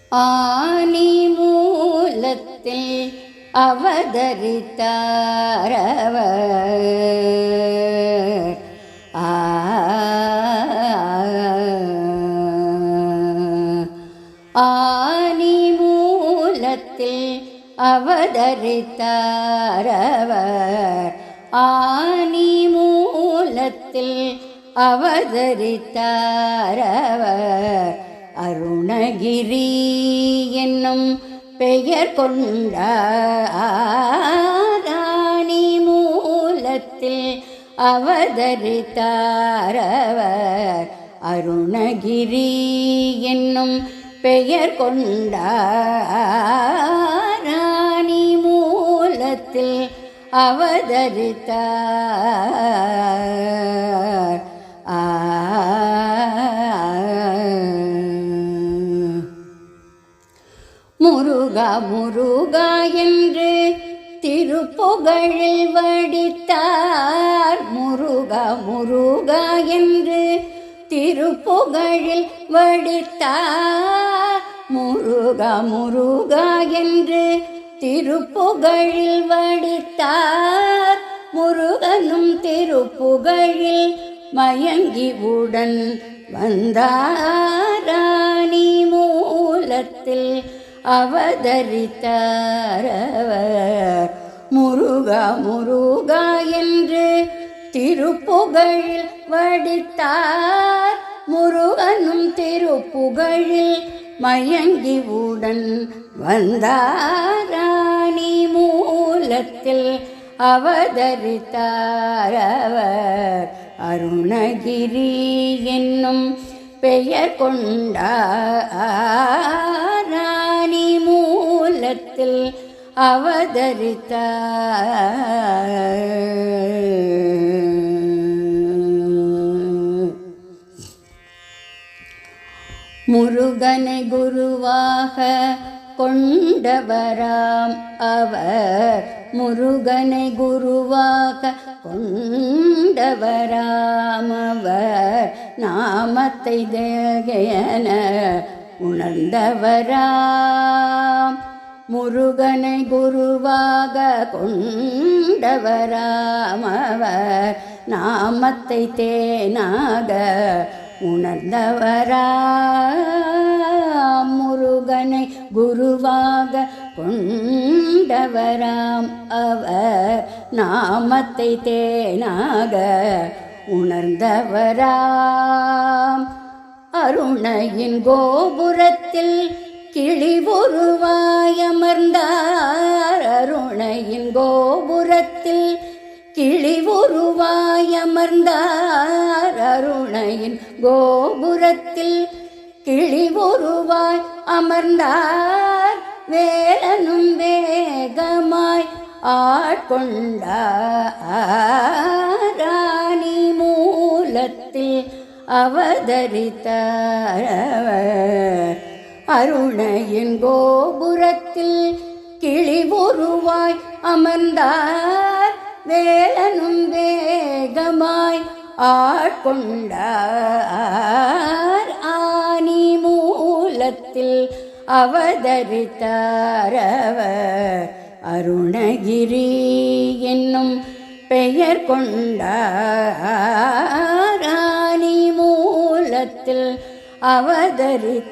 ஆனி மூலத்தில் அவதரித்தாரவர். ஆனி மூலத்தில் அவதரித்தாரவர். ஆனி மூலத்தில் அவதரித்தாரவர். அருணகிரி என்னும் பெயர் கொண்டார். ஆனி மூலத்தில் அவதரித்தாரவர். அருணகிரி என்னும் பெயர் கொண்டார். ஆனி மூலத்தில் அவதரித்தார். முருகா முருகா என்று திருப்புகழில் வடித்தார். முருகா முருகா என்று திருப்புகழில் வடித்தார். முருகா முருகா என்று திருப்புகழில் வடித்தார். முருகனும் திருப்புகழில் மயங்கி உடன் வந்தார். ஆனி மூலத்தில் அவதரித்தாரவர். முருகா முருகா என்று திருப்புகழில் வடித்தார். முருகனும் திருப்புகழில் மயங்கி உடன் வந்தார். ஆனி மூலத்தில் அவதரித்தாரவர். அருணகிரி என்னும் பெயர் கொண்டார். ஆனி மூலத்தில் அவதரித்தார். முருகனை குருவாக கொண்டவராம் அவர். முருகனை குருவாக கொண்டவராம் அவர். நாமத்தை தேகன உணர்ந்தவராம். முருகனை குருவாக கொண்டவராம் அவர். நாமத்தை தேனாக உணர்ந்தவராம். முருகனை குருவாக கொண்டவராம் அவர். நாமத்தை தேனாக உணர்ந்தவராம். அருணையின் கோபுரத்தில் கிளி உருவாய் அமர்ந்தார். அருணையின் கோபுரத்தில் கிளி உருவாய் அமர்ந்தார். அருணையின் கோபுரத்தில் கிளி உருவாய் அமர்ந்தார். வேலனும் வேகமாய் ஆட்கொண்டார். ஆனி மூலத்தில் அவதரித்தார். அருணையின் கோபுரத்தில் கிளி உருவாய் அமர்ந்தார். வேலனும் வேகமாய் ஆட்கொண்டார். ஆனி மூலத்தில் அவதரித்தாரவர். அருணகிரி என்னும் பெயர் கொண்டார். ஆனி மூலத்தில் அவதரித்தாரவர்.